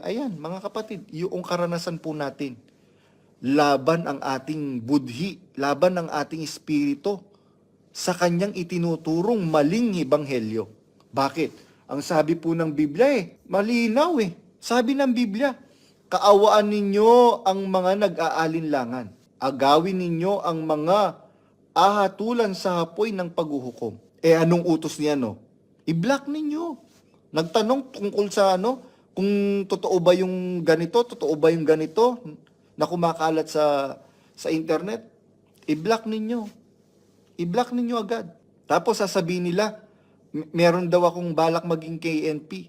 Ayan, mga kapatid, yung karanasan po natin, laban ang ating budhi, laban ang ating espiritu sa kanyang itinuturong maling ebanghelyo. Bakit? Ang sabi po ng Biblia malinaw Sabi ng Biblia, kaawaan ninyo ang mga nag-aalinlangan. Agawin ninyo ang mga ahatulan sa hapoy ng paghuhukom. Anong utos niya, no? I-block ninyo. Nagtanong tungkol sa kung totoo ba yung ganito, totoo ba yung ganito na kumakalat sa internet. I-block ninyo. I-block ninyo agad. Tapos sasabihin nila, meron daw akong balak maging KNP.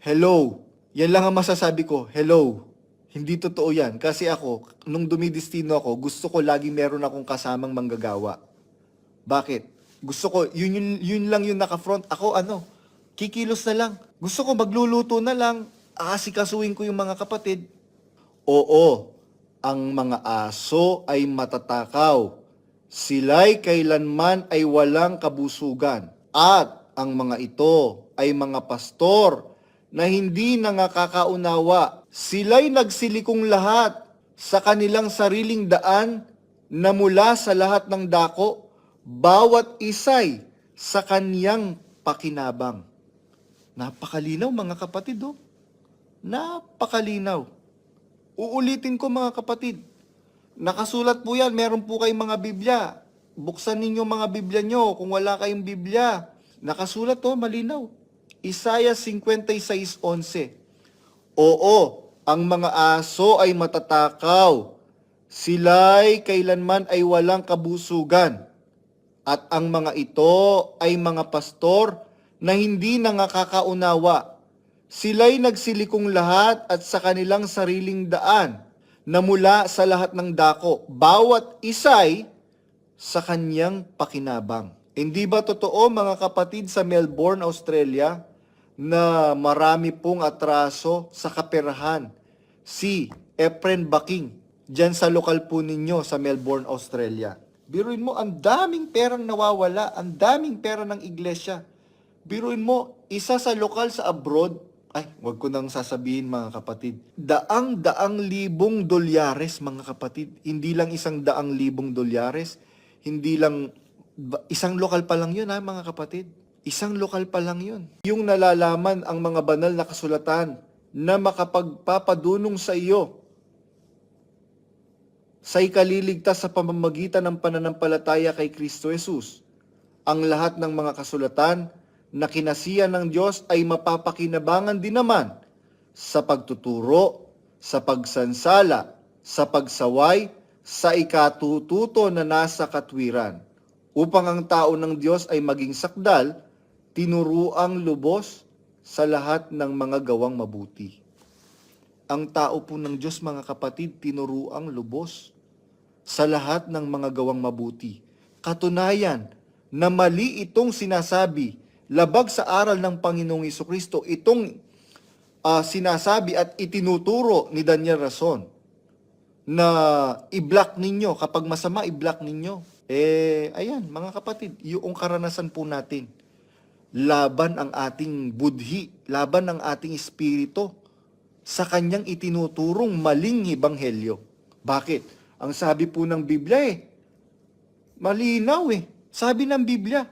Hello. Yan lang ang masasabi ko. Hello. Hindi totoo yan. Kasi ako, nung dumidestino ako, gusto ko lagi meron akong kasamang manggagawa. Bakit? Gusto ko, yun lang yung naka-front. Ako kikilos na lang. Gusto ko magluluto na lang. Aasikasuhin ko yung mga kapatid. Oo, ang mga aso ay matatakaw. Sila'y kailanman ay walang kabusugan. At ang mga ito ay mga pastor na hindi nakakaunawa. Sila'y nagsilikong lahat sa kanilang sariling daan na mula sa lahat ng dako, bawat isa'y sa kaniyang pakinabang. Napakalinaw mga kapatid, Napakalinaw. Uulitin ko mga kapatid. Nakasulat po yan, meron po kayong mga Biblia. Buksan ninyo mga Biblia nyo kung wala kayong Biblia. Nakasulat malinaw. Isaiah 56:11. Oo, ang mga aso ay matatakaw. Sila'y kailanman ay walang kabusugan. At ang mga ito ay mga pastor na hindi nakakaunawa. Sila'y nagsilikong lahat at sa kanilang sariling daan na mula sa lahat ng dako, bawat isa'y sa kanyang pakinabang. Hindi ba totoo mga kapatid sa Melbourne, Australia, na marami pong atraso sa kaperahan? Si Efren Baking, dyan sa lokal po ninyo sa Melbourne, Australia. Biruin mo, ang daming perang nawawala, ang daming pera ng iglesia. Biruin mo, isa sa lokal sa abroad, wag ko nang sasabihin mga kapatid, daang-daang libong dolyares mga kapatid. Hindi lang $100,000, hindi lang, isang lokal pa lang yun mga kapatid. Isang lokal pa lang yun. Yung nalalaman ang mga banal na kasulatan na makapagpapadunong sa iyo sa ikaliligtas sa pamamagitan ng pananampalataya kay Kristo Jesus. Ang lahat ng mga kasulatan na kinasiya ng Diyos ay mapapakinabangan din naman sa pagtuturo, sa pagsansala, sa pagsaway, sa ikatututo na nasa katwiran, upang ang tao ng Diyos ay maging sakdal, tinuruang lubos sa lahat ng mga gawang mabuti. Ang tao po ng Diyos mga kapatid, tinuruang lubos sa lahat ng mga gawang mabuti. Katunayan na mali itong sinasabi, labag sa aral ng Panginoong Jesucristo, itong sinasabi at itinuturo ni Daniel Rason na i-block ninyo, kapag masama i-block ninyo. Ayan mga kapatid, yung karanasan po natin, laban ang ating budhi, laban ang ating espiritu sa kanyang itinuturong maling ebanghelyo. Bakit? Ang sabi po ng Biblia malinaw Sabi ng Biblia,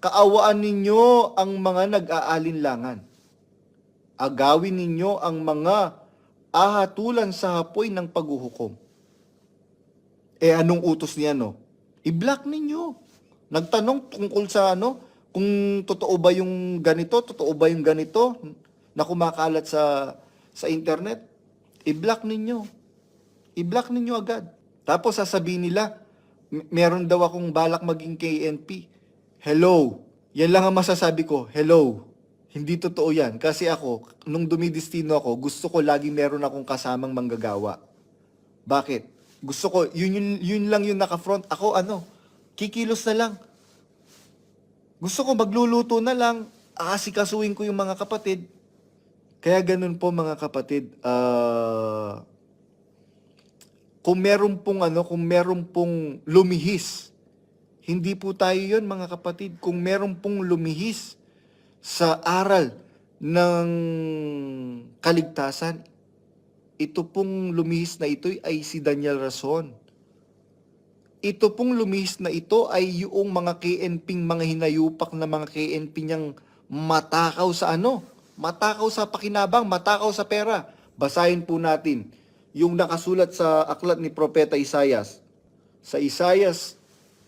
kaawaan ninyo ang mga nag-aalinlangan. Agawin ninyo ang mga ahatulan sa hapoy ng paghuhukom. Anong utos niya, I-block ninyo. Nagtanong tungkol sa kung totoo ba yung ganito, totoo ba yung ganito na kumakalat sa internet. I-block ninyo. I-block ninyo agad. Tapos sasabihin nila, meron daw akong balak maging KNP. Hello. Yan lang ang masasabi ko. Hello. Hindi totoo yan. Kasi ako, nung dumidestino ako, gusto ko lagi meron akong kasamang manggagawa. Bakit? Gusto ko, yun lang yung naka-front. Ako kikilos na lang. Gusto ko magluluto na lang. Aasikasuhin ko yung mga kapatid. Kaya ganun po mga kapatid. Kung meron pong lumihis, hindi po tayo yun mga kapatid. Kung meron pong lumihis sa aral ng kaligtasan, ito pong lumihis na ito ay si Daniel Rason. Ito pong lumihis na ito ay yung mga KNP, mga hinayupak na mga KNP niyang matakaw sa ano? Matakaw sa pakinabang, matakaw sa pera. Basahin po natin yung nakasulat sa aklat ni Propeta Isaias. Sa Isaias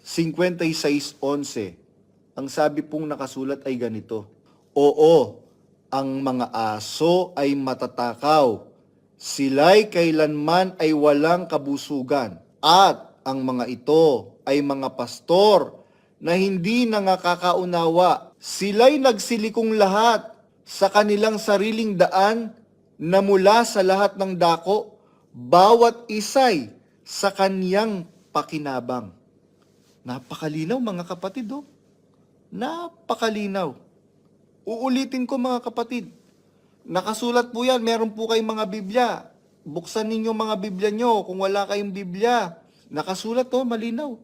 56:11, ang sabi pong nakasulat ay ganito: Oo, ang mga aso ay matatakaw, sila'y kailanman ay walang kabusugan, at ang mga ito ay mga pastor na hindi nakakaunawa. Sila'y nagsilikong lahat sa kanilang sariling daan na mula sa lahat ng dako, bawat isa'y sa kaniyang pakinabang. Napakalinaw mga kapatid, oh. Napakalinaw. Uulitin ko mga kapatid. Nakasulat po yan, meron po kayong mga Biblia. Buksan ninyo mga Biblia nyo kung wala kayong Biblia. Nakasulat to, malinaw.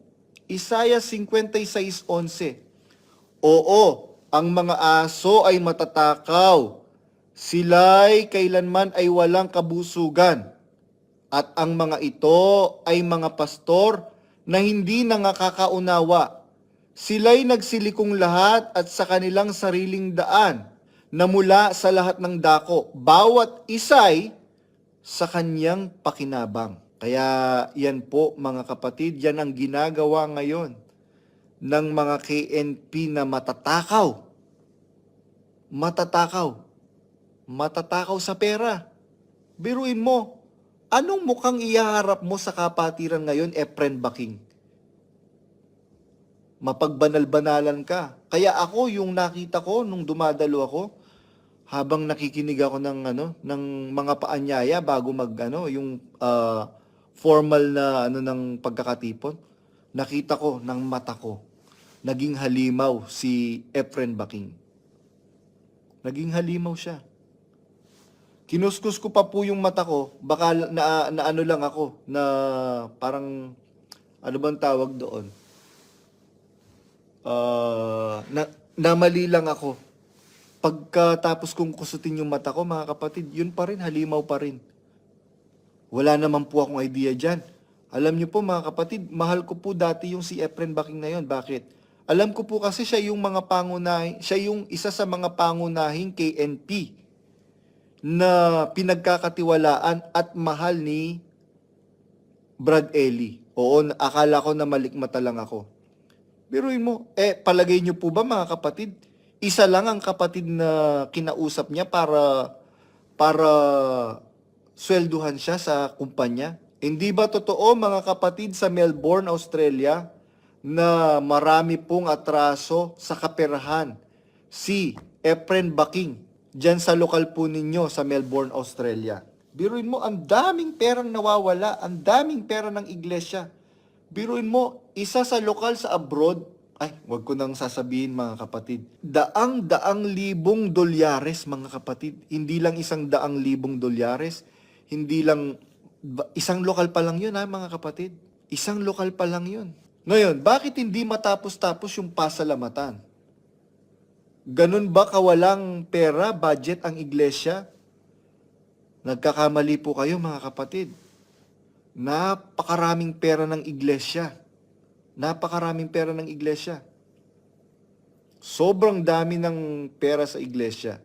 Isaiah 56:11. Oo, ang mga aso ay matatakaw. Sila'y kailanman ay walang kabusugan. At ang mga ito ay mga pastor na hindi nakakaunawa. Sila'y nagsilikong lahat at sa kanilang sariling daan na mula sa lahat ng dako. Bawat isa'y sa kanyang pakinabang. Kaya yan po mga kapatid, yan ang ginagawa ngayon ng mga KNP na matatakaw. Matatakaw. Matatakaw sa pera. Biruin mo, anong mukhang iyaharap mo sa kapatiran ngayon, Efren Baking? Mapagbanal-banalan ka. Kaya ako, yung nakita ko nung dumadalo ako, habang nakikinig ako ng mga paanyaya bago yung formal na ng pagkakatipon, nakita ko ng mata ko, naging halimaw si Efren Baking. Naging halimaw siya. Kinuskus ko pa po yung mata ko, baka na ano lang ako, na parang, ano bang tawag doon? Namali lang ako. Pagkatapos kong kusutin yung mata ko, mga kapatid, yun pa rin, halimaw pa rin. Wala naman po akong idea dyan. Alam niyo po mga kapatid, mahal ko po dati yung si Efren Baking na yun. Bakit? Alam ko po kasi siya yung siya yung isa sa mga pangunahing KNP na pinagkakatiwalaan at mahal ni Brad Ellie. Oo, akala ko na malikmata lang ako. Biruin mo, palagay niyo po ba mga kapatid, isa lang ang kapatid na kinausap niya para swelduhan siya sa kumpanya? Hindi ba totoo mga kapatid sa Melbourne, Australia, na marami pong atraso sa kaperahan si Efren Baking dyan sa lokal po ninyo sa Melbourne, Australia? Biruin mo, ang daming perang nawawala, ang daming pera ng iglesia. Biruin mo, isa sa lokal sa abroad, ay, wag ko nang sasabihin mga kapatid, daang-daang libong dolyares mga kapatid. Hindi lang $100,000, hindi lang, isang lokal pa lang yun mga kapatid. Isang lokal pa lang yun. Ngayon, bakit hindi matapos-tapos yung pasalamatan? Ganun ba kawalang pera, budget ang iglesia? Nagkakamali po kayo mga kapatid. Napakaraming pera ng iglesia. Napakaraming pera ng iglesia. Sobrang dami ng pera sa iglesia.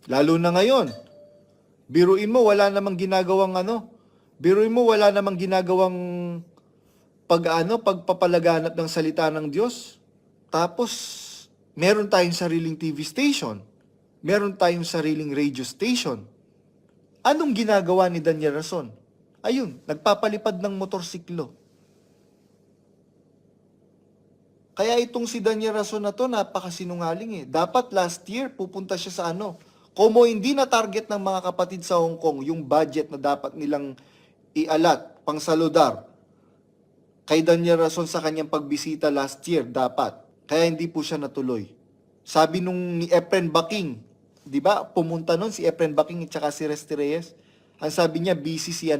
Lalo na ngayon. Biruin mo, wala namang ginagawang Biruin mo, wala namang ginagawang pagpapalaganap ng salita ng Diyos. Tapos, meron tayong sariling TV station. Meron tayong sariling radio station. Anong ginagawa ni Daniel Rason? Ayun, nagpapalipad ng motorsiklo. Kaya itong si Daniel Rason na to, napakasinungaling eh. Dapat last year, pupunta siya sa Como hindi na target ng mga kapatid sa Hong Kong, yung budget na dapat nilang ialat, pang saludar, kay Daniel Rason sa kanyang pagbisita last year, dapat. Kaya hindi po siya natuloy. Sabi nung ni Efren Baking, di ba, pumunta nun si Efren Baking at saka si Resty Reyes. Ang sabi niya, busy si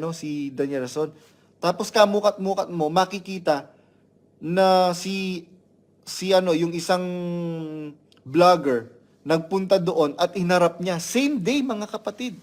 Daniel Rason. Tapos kamukat-mukat mo, makikita na yung isang vlogger, nagpunta doon at inarap niya. Same day, mga kapatid.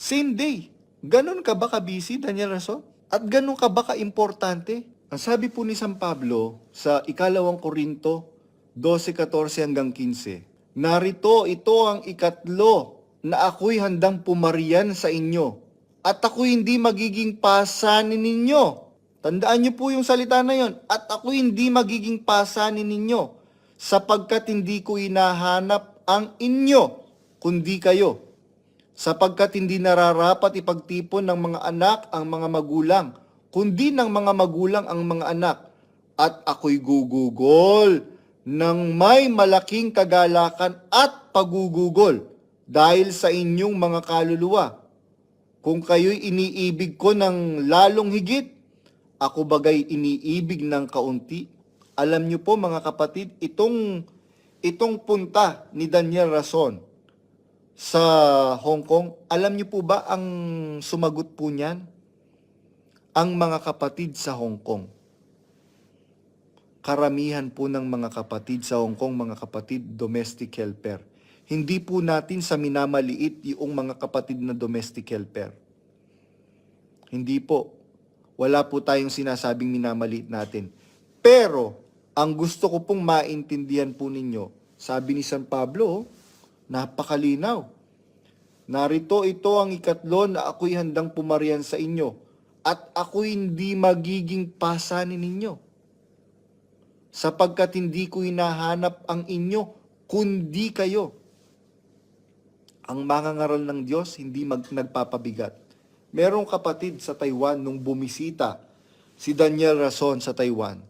Same day. Ganon ka ba ka-busy, Daniel Rason? At ganon ka ba ka-importante? Ang sabi po ni San Pablo sa ikalawang Korinto 12:14 hanggang 15, narito ito ang ikatlo na ako'y handang pumarian sa inyo at ako'y hindi magiging pasanin ninyo. Tandaan niyo po yung salita na yon. At ako'y hindi magiging pasanin ninyo sapagkat hindi ko hinahanap ang inyo kundi kayo. Sapagkat hindi nararapat ipagtipon ng mga anak ang mga magulang, kundi ng mga magulang ang mga anak. At ako'y gugugol ng may malaking kagalakan at pagugugol dahil sa inyong mga kaluluwa. Kung kayo'y iniibig ko ng lalong higit, ako bagay iniibig ng kaunti. Alam niyo po mga kapatid, itong punta ni Daniel Rason sa Hong Kong, alam niyo po ba ang sumagot po niyan? Ang mga kapatid sa Hong Kong. Karamihan po ng mga kapatid sa Hong Kong, mga kapatid, domestic helper. Hindi po natin sa minamaliit yung mga kapatid na domestic helper. Hindi po. Wala po tayong sinasabing minamaliit natin. Pero, ang gusto ko pong maintindihan po ninyo, sabi ni San Pablo, napakalinaw. Narito ito ang ikatlo na ako'y handang pumarian sa inyo at ako'y hindi magiging pasanin ninyo. Sapagkat hindi ko hinahanap ang inyo, kundi kayo. Ang mangangaral ng Diyos, hindi nagpapabigat. Merong kapatid sa Taiwan nung bumisita si Daniel Rason sa Taiwan.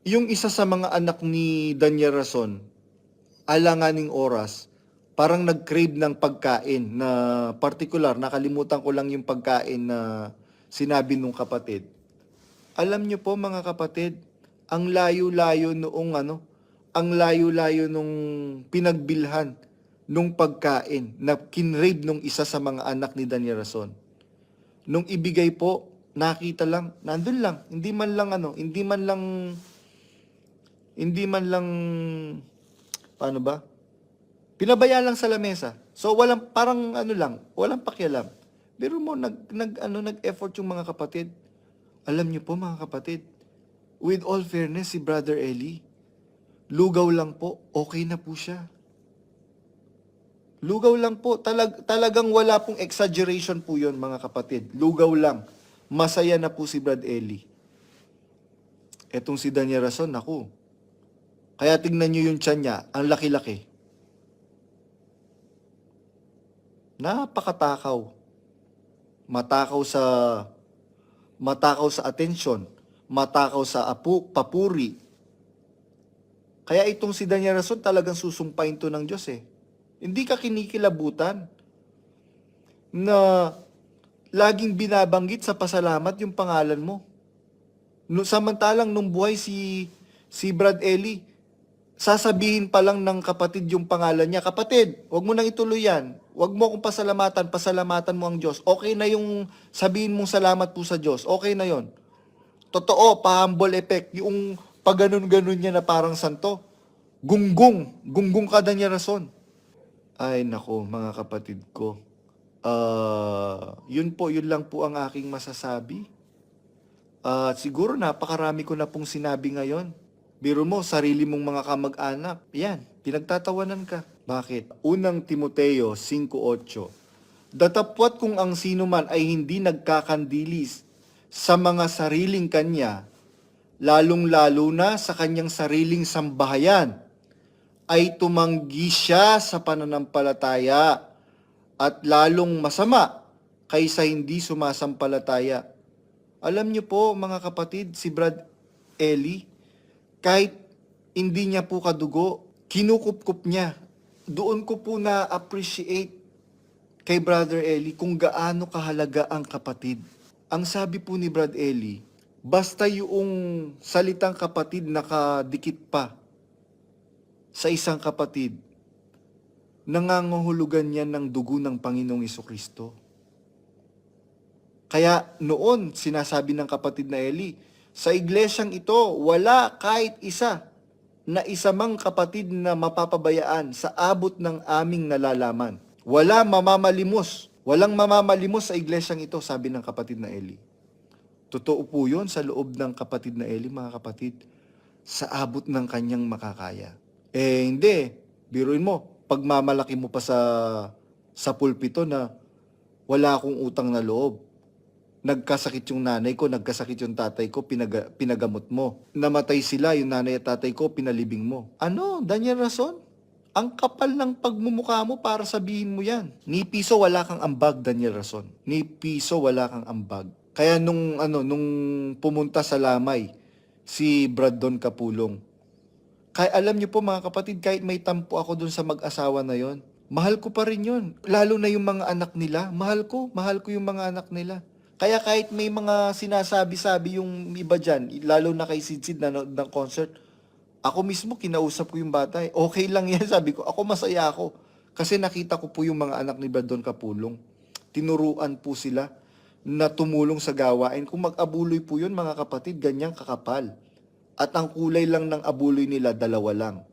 Yung isa sa mga anak ni Daniel Rason, alanganing oras, parang nag-crave ng pagkain na particular, nakalimutan ko lang yung pagkain na sinabi nung kapatid. Alam nyo po mga kapatid, ang layo-layo ang layo-layo nung pinagbilhan nung pagkain na kinrave nung isa sa mga anak ni Daniel Rason. Nung ibigay po, nakita lang, nandun lang, hindi man lang, paano ba? Pinabaya lang sa lamesa. So walang walang pakialam. Pero mo nag-effort yung mga kapatid. Alam niyo po mga kapatid, with all fairness si Brother Eli, lugaw lang po, okay na po siya. Lugaw lang po, talagang wala pong exaggeration po 'yon mga kapatid. Lugaw lang. Masaya na po si Brad Eli. Etong si Daniel Rason, naku. Kaya tingnan niyo yung tiyan niya, ang laki-laki. Napakatakaw. Matakaw sa atensyon, matakaw sa papuri. Kaya itong si Daniel Rason talagang susumpain to ng Diyos eh. Hindi ka kinikilabutan na laging binabanggit sa pasalamat yung pangalan mo. Samantalang nung buhay si Brad Eli, sasabihin pa lang ng kapatid yung pangalan niya, kapatid, wag mo nang ituloy yan. Wag mo akong pasalamatan mo ang Diyos. Okay na yung sabihin mong salamat po sa Diyos. Okay na yon. Totoo, pa-humble effect. Yung pag-ganon-ganon niya na parang santo. Gunggong ka Daniel Rason. Ay nako mga kapatid ko. Yun lang po ang aking masasabi. Siguro napakarami ko na pong sinabi ngayon. Biro mo, sarili mong mga kamag-anak. Yan, pinagtatawanan ka. Bakit? Unang Timoteo 5:8. Datapwat kung ang sino man ay hindi nagkakandilis sa mga sariling kanya, lalong-lalo na sa kanyang sariling sambahayan, ay tumanggi siya sa pananampalataya at lalong masama kaysa hindi sumasampalataya. Alam niyo po mga kapatid, si Brad Eli, kahit hindi niya po kadugo, kinukup-kup niya. Doon ko po na-appreciate kay Brother Eli kung gaano kahalaga ang kapatid. Ang sabi po ni Brad Eli, basta yung salitang kapatid nakadikit pa sa isang kapatid, nangangahulugan niya ng dugo ng Panginoong Hesukristo. Kaya noon, sinasabi ng kapatid na Eli, sa iglesyang ito, wala kahit isa na isa mang kapatid na mapapabayaan sa abot ng aming nalalaman. Wala mamamalimos. Walang mamamalimos sa iglesyang ito, sabi ng kapatid na Eli. Totoo po yun sa loob ng kapatid na Eli, mga kapatid, sa abot ng kanyang makakaya. Hindi. Biruin mo, pagmamalaki mo pa sa pulpito na wala akong utang na loob. Nagkasakit yung nanay ko, nagkasakit yung tatay ko, pinagamot mo. Namatay sila, yung nanay at tatay ko, pinalibing mo. Ano, Daniel Rason? Ang kapal ng pagmumukha mo para sabihin mo yan. Ni piso wala kang ambag, Daniel Rason. Ni piso wala kang ambag. Kaya nung pumunta sa Lamay, si Brandon Kapulong, kaya alam niyo po mga kapatid, kahit may tampo ako dun sa mag-asawa na yon, mahal ko pa rin yun. Lalo na yung mga anak nila, mahal ko yung mga anak nila. Kaya kahit may mga sinasabi-sabi yung iba dyan, lalo na kay Sid ng concert, ako mismo kinausap ko yung bata. Okay lang yan, sabi ko. Ako masaya ako. Kasi nakita ko po yung mga anak ni Brandon Kapulong. Tinuruan po sila na tumulong sa gawain. Kung mag-abuloy po yun mga kapatid, ganyang kakapal. At ang kulay lang ng abuloy nila, dalawa lang.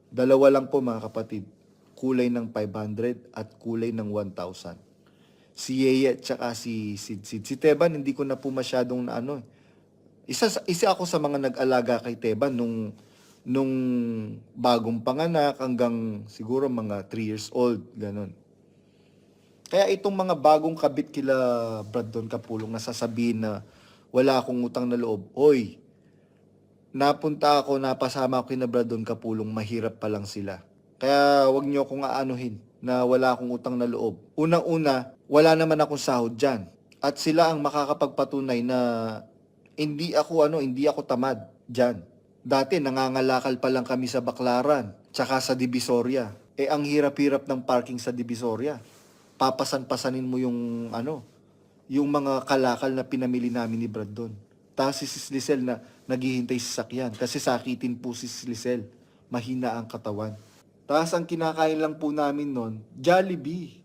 Dalawa lang po mga kapatid. Kulay ng 500 at kulay ng 1,000. Si Yeye at saka si Sid. Si Teban, hindi ko na po masyadong Isa ako sa mga nag-alaga kay Teban nung bagong panganak hanggang siguro mga 3 years old. Ganon. Kaya itong mga bagong kabit kila Brandon Kapulong na sasabihin na wala akong utang na loob. Hoy, napasama ako kina Brandon Kapulong, mahirap pa lang sila. Kaya wag niyo akong aanuhin na wala akong utang na loob. Unang-una, wala naman akong sahod dyan. At sila ang makakapagpatunay na hindi ako tamad dyan. Dati nangangalakal pa lang kami sa Baclaran, tsaka sa Divisoria. Ang hirap-hirap ng parking sa Divisoria. Papasan-pasanin mo yung mga kalakal na pinamili namin ni Brandon. Tapos si Sis Lisel na naghihintay sa sakyan kasi sakitin po si Sis Lisel. Mahina ang katawan. Tapos ang kinakain lang po namin noon, Jollibee.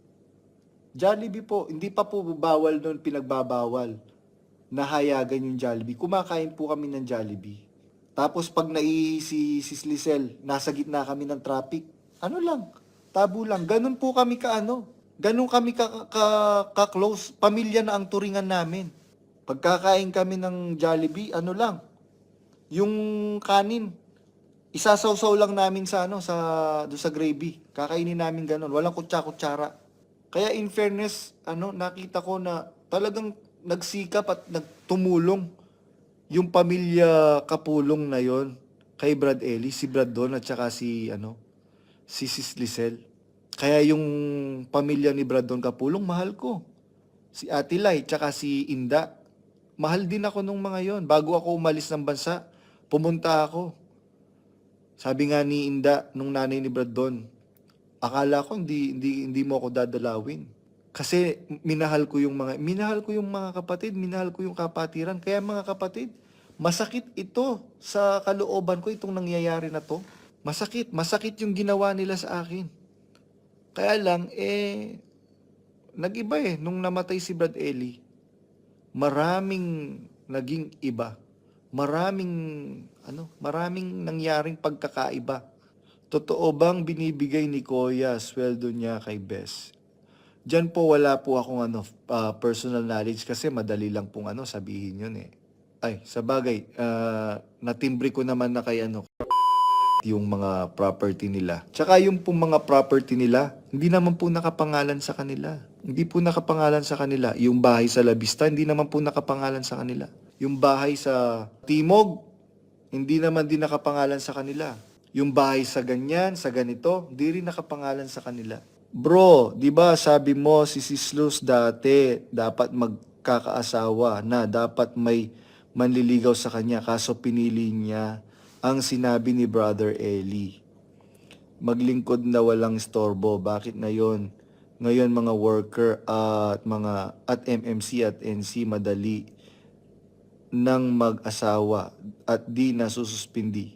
Jollibee po, hindi pa po bawal noon, pinagbabawal. Nahayagan yung Jollibee. Kumakain po kami ng Jollibee. Tapos pag si Sis Lisel, nasa gitna kami ng traffic, tabo lang. Ganun po kami ganun kami ka-close. Pamilya na ang turingan namin. Pagkakain kami ng Jollibee, yung kanin, isasawsaw lang namin doon sa gravy. Kakainin namin ganun. Walang kutsa-kutsara. Kaya in fairness, nakita ko na talagang nagsikap at nagtumulong yung pamilya Kapulong na yon kay Brad Eli, si Brandon at saka si Sis Lisel. Kaya yung pamilya ni Brandon Kapulong, mahal ko. Si Ate Lai, tsaka si Inda, mahal din ako nung mga yon. Bago ako umalis ng bansa, pumunta ako. Sabi nga ni Inda, nung nanay ni Brandon, akala ko hindi mo ako dadalawin. Kasi minahal ko yung mga kapatid, minahal ko yung kapatiran. Kaya mga kapatid, masakit ito sa kalooban ko, itong nangyayari na to. Masakit yung ginawa nila sa akin. Kaya lang, nag-iba nung namatay si Brad Eli. Maraming naging iba. Maraming nangyaring pagkakaiba. Totoo bang binibigay ni Kuya sweldo niya kay Bes? Diyan po wala po akong personal knowledge kasi madali lang pong sabihin yun eh. Ay, sa bagay, natimbre ko naman na kay yung mga property nila. Tsaka yung pong mga property nila, hindi naman po nakapangalan sa kanila. Hindi po nakapangalan sa kanila. Yung bahay sa La Vista, hindi naman po nakapangalan sa kanila. Yung bahay sa Timog, hindi naman din nakapangalan sa kanila. Yung bahay sa ganyan, sa ganito, hindi rin nakapangalan sa kanila. Bro, di ba sabi mo si Sis Luz dati dapat magkakaasawa na dapat may manliligaw sa kanya kaso pinili niya ang sinabi ni Brother Eli. Maglingkod na walang istorbo. Bakit na yon? Ngayon mga worker at MMC at NC madali nang mag-asawa at di nasususpindi.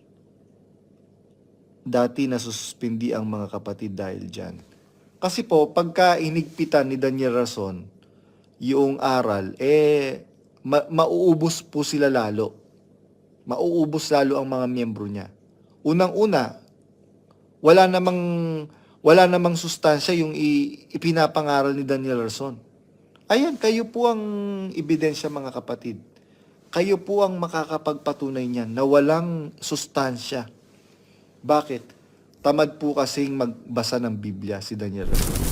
Dati nasususpindi ang mga kapatid dahil dyan. Kasi po, pagka inigpitan ni Daniel Rason, yung aral, mauubos po sila lalo. Mauubos lalo ang mga miyembro niya. Unang-una, wala wala namang sustansya yung ipinapangaral ni Daniel Rason. Ayan, kayo po ang ebidensya mga kapatid. Kayo po ang makakapagpatunay niyan na walang sustansya. Bakit? Tamad po kasing magbasa ng Biblia si Daniel Rason.